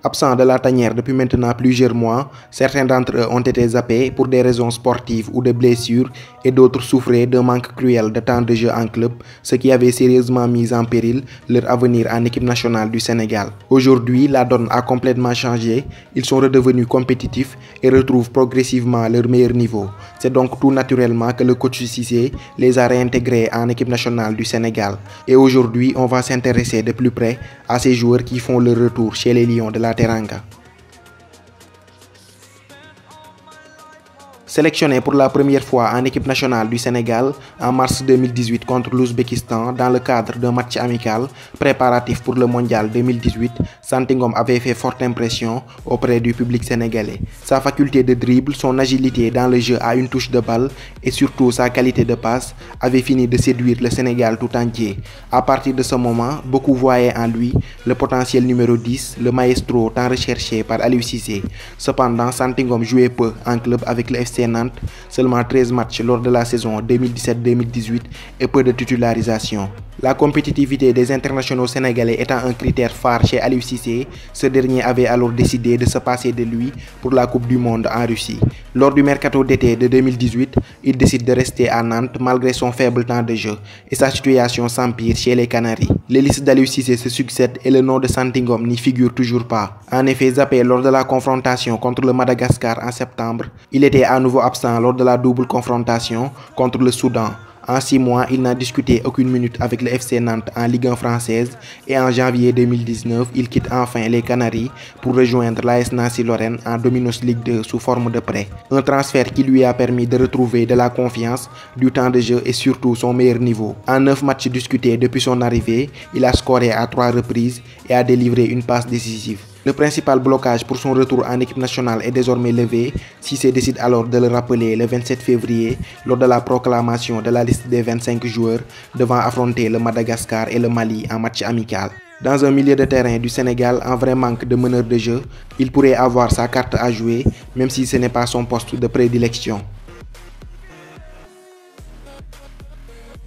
Absents de la tanière depuis maintenant plusieurs mois, certains d'entre eux ont été zappés pour des raisons sportives ou de blessures et d'autres souffraient d'un manque cruel de temps de jeu en club, ce qui avait sérieusement mis en péril leur avenir en équipe nationale du Sénégal. Aujourd'hui, la donne a complètement changé, ils sont redevenus compétitifs et retrouvent progressivement leur meilleur niveau. C'est donc tout naturellement que le coach Cissé les a réintégrés en équipe nationale du Sénégal. Et aujourd'hui, on va s'intéresser de plus près à ces joueurs qui font leur retour chez les Lions de la Teranga. Sélectionné pour la première fois en équipe nationale du Sénégal en mars 2018 contre l'Ouzbékistan dans le cadre d'un match amical préparatif pour le Mondial 2018, Santy Ngom avait fait forte impression auprès du public sénégalais. Sa faculté de dribble, son agilité dans le jeu à une touche de balle et surtout sa qualité de passe avaient fini de séduire le Sénégal tout entier. À partir de ce moment, beaucoup voyaient en lui le potentiel numéro 10, le maestro tant recherché par Aliou Cissé. Cependant, Santy Ngom jouait peu en club avec le FC Nantes, seulement 13 matchs lors de la saison 2017-2018 et peu de titularisation. La compétitivité des internationaux sénégalais étant un critère phare chez Aliou Cissé, ce dernier avait alors décidé de se passer de lui pour la Coupe du Monde en Russie. Lors du mercato d'été de 2018, il décide de rester à Nantes malgré son faible temps de jeu et sa situation s'empire chez les Canaries. Les listes d'Aliou Cissé se succèdent et le nom de Santy Ngom n'y figure toujours pas. En effet, zappé lors de la confrontation contre le Madagascar en septembre, il était à nouveau absent lors de la double confrontation contre le Soudan. En 6 mois, il n'a discuté aucune minute avec le FC Nantes en Ligue 1 française et en janvier 2019, il quitte enfin les Canaries pour rejoindre l'AS Nancy-Lorraine en Dominos Ligue 2 sous forme de prêt. Un transfert qui lui a permis de retrouver de la confiance, du temps de jeu et surtout son meilleur niveau. En 9 matchs discutés depuis son arrivée, il a scoré à 3 reprises et a délivré une passe décisive. Le principal blocage pour son retour en équipe nationale est désormais levé. Cissé décide alors de le rappeler le 27 février lors de la proclamation de la liste des 25 joueurs devant affronter le Madagascar et le Mali en match amical. Dans un milieu de terrain du Sénégal en vrai manque de meneur de jeu, il pourrait avoir sa carte à jouer même si ce n'est pas son poste de prédilection.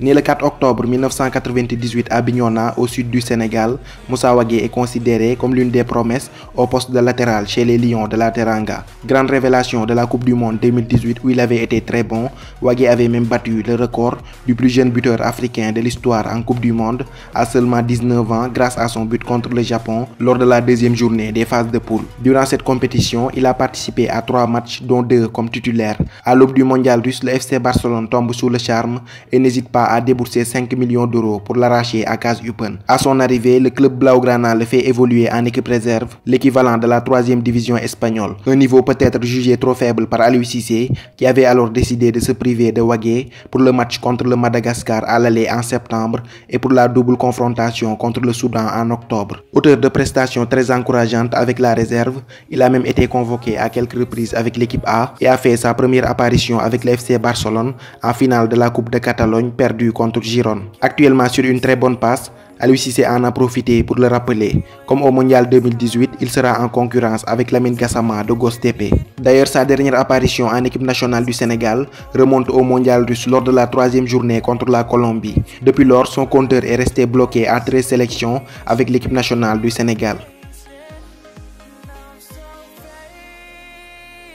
Né le 4 octobre 1998 à Bignona, au sud du Sénégal, Moussa Wagué est considéré comme l'une des promesses au poste de latéral chez les Lions de la Teranga. Grande révélation de la Coupe du Monde 2018 où il avait été très bon, Wagué avait même battu le record du plus jeune buteur africain de l'histoire en Coupe du Monde à seulement 19 ans grâce à son but contre le Japon lors de la deuxième journée des phases de poule. Durant cette compétition, il a participé à 3 matchs dont 2 comme titulaire. À l'aube du mondial russe, le FC Barcelone tombe sous le charme et n'hésite pas à débourser 5 millions d'euros pour l'arracher à Cas Eupen. À son arrivée, le club Blaugrana le fait évoluer en équipe réserve, l'équivalent de la 3e division espagnole. Un niveau peut-être jugé trop faible par Aliou Cissé, qui avait alors décidé de se priver de Wagué pour le match contre le Madagascar à l'aller en septembre et pour la double confrontation contre le Soudan en octobre. Auteur de prestations très encourageantes avec la réserve, il a même été convoqué à quelques reprises avec l'équipe A et a fait sa première apparition avec le FC Barcelone en finale de la Coupe de Catalogne perdue contre Girone. Actuellement sur une très bonne passe, Aliou Cissé en a profité pour le rappeler. Comme au Mondial 2018, il sera en concurrence avec Lamine Gassama de Goztepe. D'ailleurs, sa dernière apparition en équipe nationale du Sénégal remonte au Mondial russe lors de la 3e journée contre la Colombie. Depuis lors, son compteur est resté bloqué à 13 sélections avec l'équipe nationale du Sénégal.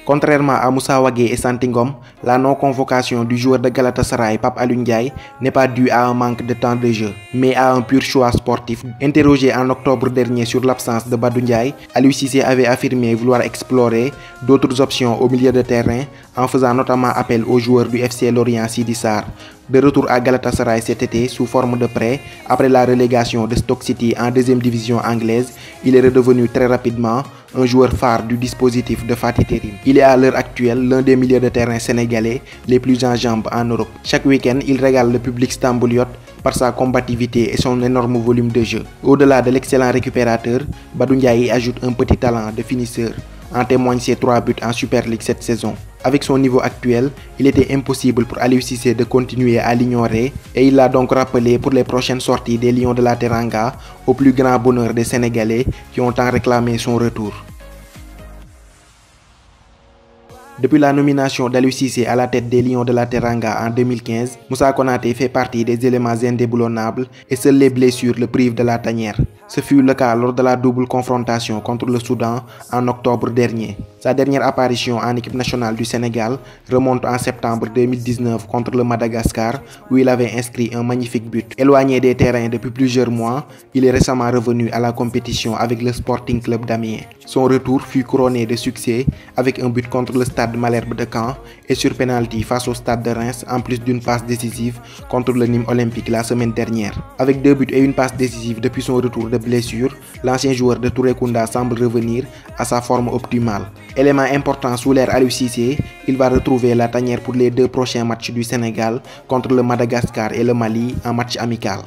Contrairement à Moussa Wagué et Santy Ngom, la non-convocation du joueur de Galatasaray Pape Alioune Ndiaye n'est pas due à un manque de temps de jeu, mais à un pur choix sportif. Interrogé en octobre dernier sur l'absence de Badou Ndiaye, Aliou Cissé avait affirmé vouloir explorer d'autres options au milieu de terrain en faisant notamment appel aux joueurs du FC Lorient Sidi Sarr. De retour à Galatasaray cet été sous forme de prêt, après la relégation de Stoke City en 2e division anglaise, il est redevenu très rapidement un joueur phare du dispositif de Fatih Terim. Il est à l'heure actuelle l'un des milieux de terrain sénégalais les plus en jambes en Europe. Chaque week-end, il régale le public stambouliote par sa combativité et son énorme volume de jeu. Au-delà de l'excellent récupérateur, Badou Ndiaye ajoute un petit talent de finisseur. En témoignent ses 3 buts en Super League cette saison. Avec son niveau actuel, il était impossible pour Aliou Cissé de continuer à l'ignorer et il l'a donc rappelé pour les prochaines sorties des Lions de la Teranga au plus grand bonheur des Sénégalais qui ont tant réclamé son retour. Depuis la nomination d'Aliou Cissé à la tête des Lions de la Teranga en 2015, Moussa Konaté fait partie des éléments indéboulonnables et seules les blessures le privent de la tanière. Ce fut le cas lors de la double confrontation contre le Soudan en octobre dernier. Sa dernière apparition en équipe nationale du Sénégal remonte en septembre 2019 contre le Madagascar où il avait inscrit un magnifique but. Éloigné des terrains depuis plusieurs mois, il est récemment revenu à la compétition avec le Sporting Club d'Amiens. Son retour fut couronné de succès avec un but contre le Stade Malherbe de Caen et sur penalty face au Stade de Reims en plus d'une passe décisive contre le Nîmes Olympique la semaine dernière. Avec 2 buts et une passe décisive depuis son retour de blessure, l'ancien joueur de Touré Kunda semble revenir à sa forme optimale. Élément important sous l'ère Aliou Cissé, il va retrouver la tanière pour les 2 prochains matchs du Sénégal contre le Madagascar et le Mali en match amical.